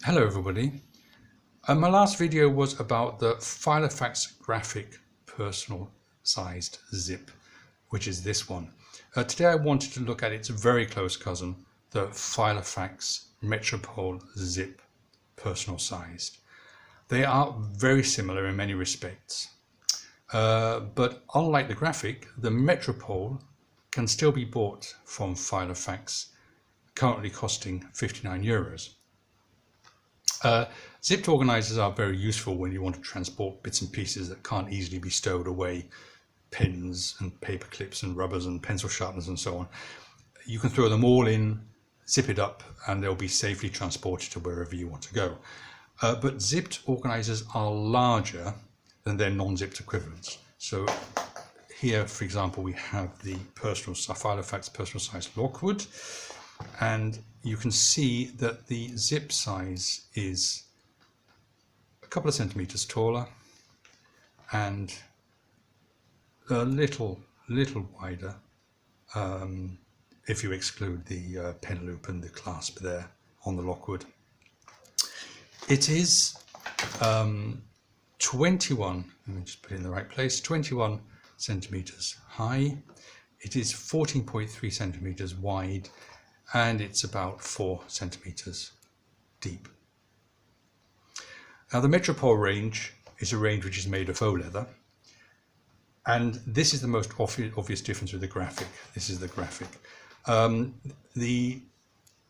Hello everybody. My last video was about the Filofax Graphic Personal sized zip, which is this one. Today I wanted to look at its very close cousin, the Filofax Metropol Zip Personal sized. They are very similar in many respects, but unlike the Graphic, the Metropol can still be bought from Filofax, currently costing €59. Zipped organizers are very useful when you want to transport bits and pieces that can't easily be stowed away, pens and paper clips and rubbers and pencil sharpeners and so on. You can throw them all in, zip it up, and they'll be safely transported to wherever you want to go. But zipped organizers are larger than their non-zipped equivalents. So here, for example, we have the Filofax personal size Lockwood, and you can see that the zip size is a couple of centimeters taller and a little wider if you exclude the pen loop and the clasp there on the Lockwood. It is 21, let me just put it in the right place, 21 centimeters high. It is 14.3 centimeters wide, and it's about 4 centimeters deep. Now the Metropol range is a range which is made of faux leather, and this is the most obvious difference with the Graphic. This is the Graphic. The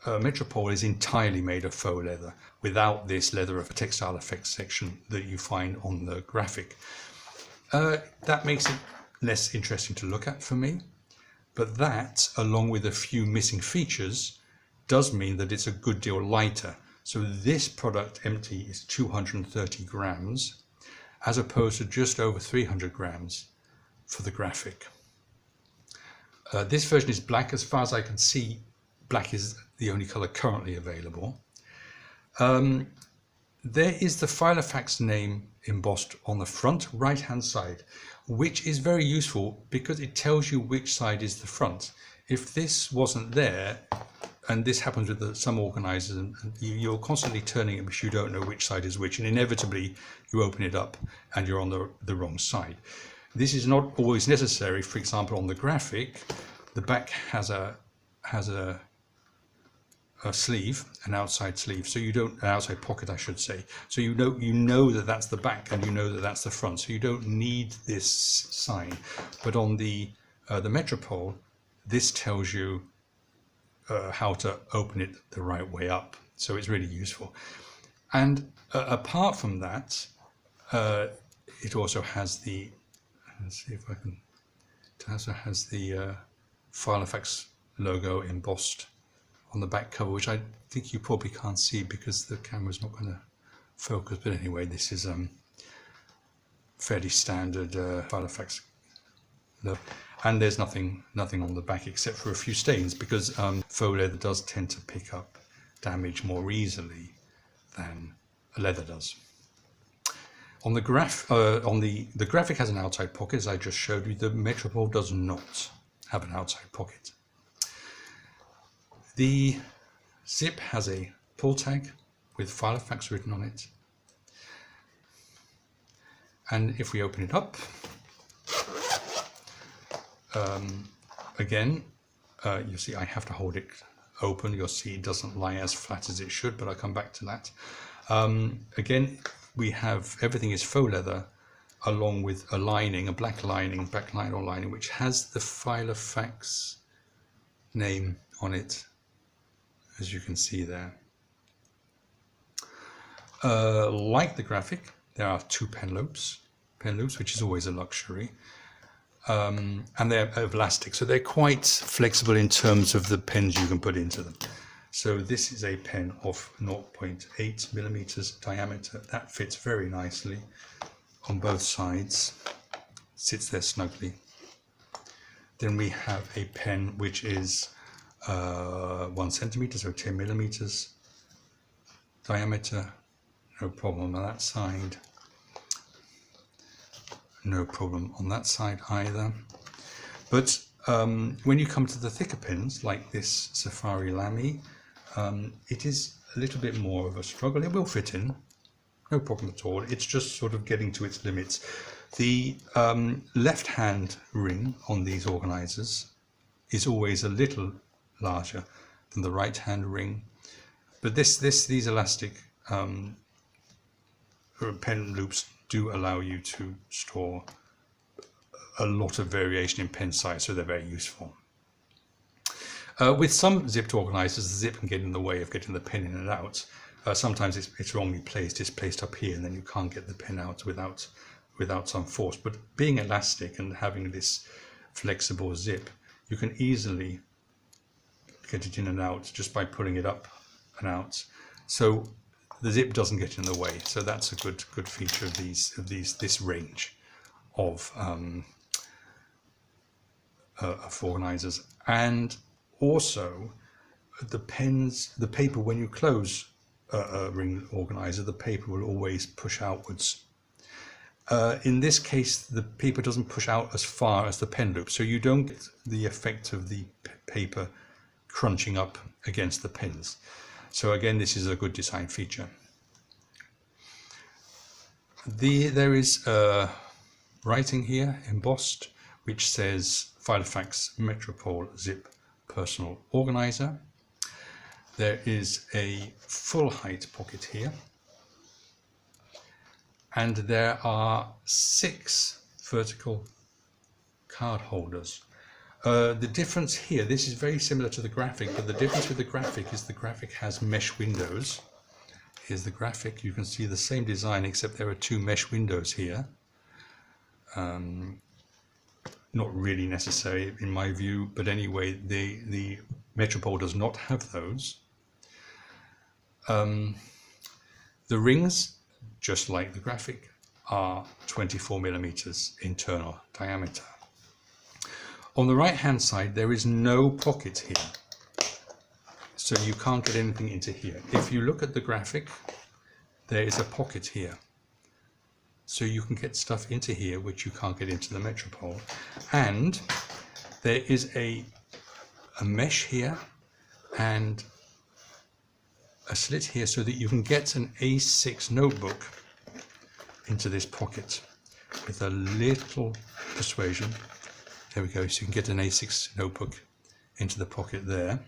Metropol is entirely made of faux leather, without this leather of a textile effects section that you find on the Graphic. That makes it less interesting to look at for me. But that, along with a few missing features, does mean that it's a good deal lighter. So this product empty is 230 grams, as opposed to just over 300 grams for the Graphic. This version is black. As far as I can see, black is the only color currently available. There is the Filofax name embossed on the front right-hand side, which is very useful because it tells you which side is the front. If this wasn't there, and this happens with some organizers, and you're constantly turning it because you don't know which side is which, and inevitably you open it up and you're on the wrong side. This is not always necessary. For example, on the Graphic, the back has a sleeve, an outside sleeve, so you don't, an outside pocket I should say, so you know that that's the back and you know that that's the front, so you don't need this sign. But on the Metropol, this tells you how to open it the right way up, so it's really useful. And apart from that, it also has the, let's see if I can, it also has the Filofax logo embossed on the back cover, which I think you probably can't see because the camera's not going to focus, but anyway, this is fairly standard Filofax logo. And there's nothing on the back except for a few stains, because faux leather does tend to pick up damage more easily than leather does. On the the Graphic has an outside pocket, as I just showed you. The Metropol does not have an outside pocket. The zip has a pull tag with Filofax written on it, and if we open it up, again, you see I have to hold it open. You'll see it doesn't lie as flat as it should, but I'll come back to that. Again, we have, everything is faux leather, along with a lining, a black lining, black nylon lining, which has the Filofax name on it, as you can see there. Like the Graphic, there are 2 pen loops, which is always a luxury, and they're elastic, so they're quite flexible in terms of the pens you can put into them. So this is a pen of 0.8 millimeters diameter. That fits very nicely on both sides, sits there snugly. Then we have a pen which is 1 centimeter, so 10 millimeters diameter. No problem on that side. No problem on that side either. But when you come to the thicker pens, like this Safari Lamy, it is a little bit more of a struggle. It will fit in, no problem at all. It's just sort of getting to its limits. The left hand ring on these organizers is always a little larger than the right hand ring, but these elastic pen loops do allow you to store a lot of variation in pen size, so they're very useful. With some zipped organizers, the zip can get in the way of getting the pen in and out. Sometimes it's wrongly placed. It's placed up here, and then you can't get the pen out without some force. But being elastic and having this flexible zip, you can easily get it in and out just by pulling it up and out. So the zip doesn't get in the way. So that's a good feature of this range of organizers. And also the paper, when you close a ring organizer, the paper will always push outwards. In this case, the paper doesn't push out as far as the pen loop, so you don't get the effect of the paper crunching up against the pens. So again, this is a good design feature. There is writing here embossed which says Filofax Metropol Zip Personal Organizer. There is a full height pocket here, and there are 6 vertical card holders. The difference here, this is very similar to the graphic, but the difference with the graphic is the graphic has mesh windows. Here's the graphic. You can see the same design, except there are 2 mesh windows here. Not really necessary in my view, but anyway, the Metropol does not have those. The rings, just like the graphic, are 24 millimeters internal diameter. On the right hand side, there is no pocket here, so you can't get anything into here. If you look at the graphic, there is a pocket here, so you can get stuff into here which you can't get into the Metropol. And there is a mesh here and a slit here so that you can get an A6 notebook into this pocket with a little persuasion. There we go, so you can get an A6 notebook into the pocket there.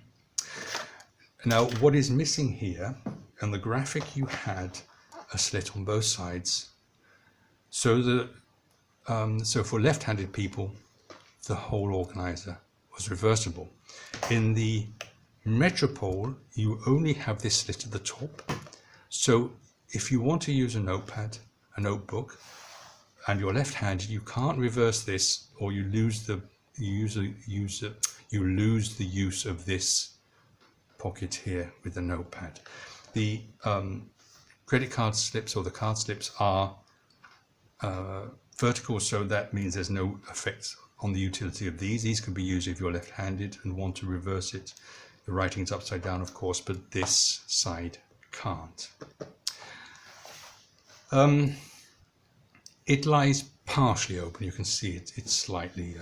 Now what is missing here, and the graphic you had a slit on both sides, so for left-handed people the whole organizer was reversible. In the Metropol you only have this slit at the top, so if you want to use a notepad, a notebook, and you're left-handed, you can't reverse this, or you lose the use of this pocket here with the notepad. The credit card slips, or the card slips, are vertical, so that means there's no effect on the utility of these. These can be used if you're left-handed and want to reverse it. The writing's upside down, of course, but this side can't. It lies partially open. You can see it slightly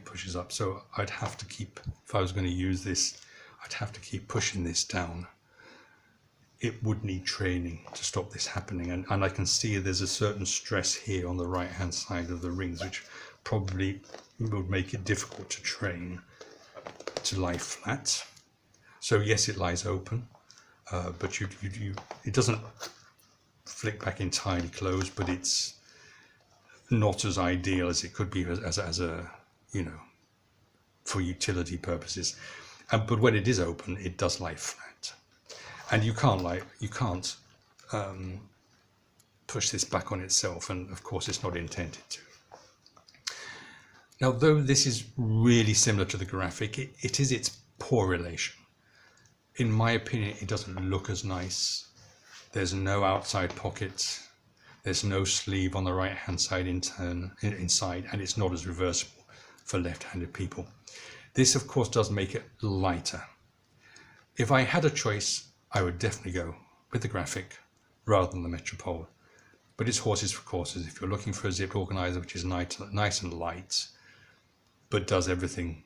pushes up. So I'd have to keep, if I was going to use this, I'd have to keep pushing this down. It would need training to stop this happening. And I can see there's a certain stress here on the right hand side of the rings, which probably would make it difficult to train to lie flat. So yes, it lies open, but it doesn't flick back entirely closed, but it's not as ideal as it could be as a for utility purposes. But when it is open, it does lie flat, and you can't push this back on itself, and of course it's not intended to. Now, though this is really similar to the graphic, it is its poor relation. In my opinion, it doesn't look as nice. There's no outside pocket. There's no sleeve on the right hand side inside, and it's not as reversible for left-handed people. This, of course, does make it lighter. If I had a choice, I would definitely go with the graphic rather than the Metropol. But it's horses for courses. If you're looking for a zipped organizer which is nice and light, but does everything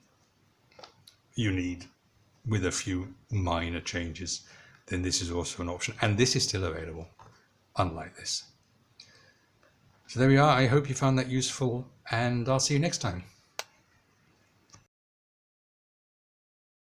you need, with a few minor changes, then this is also an option, and this is still available, unlike this. So there we are. I hope you found that useful, and I'll see you next time.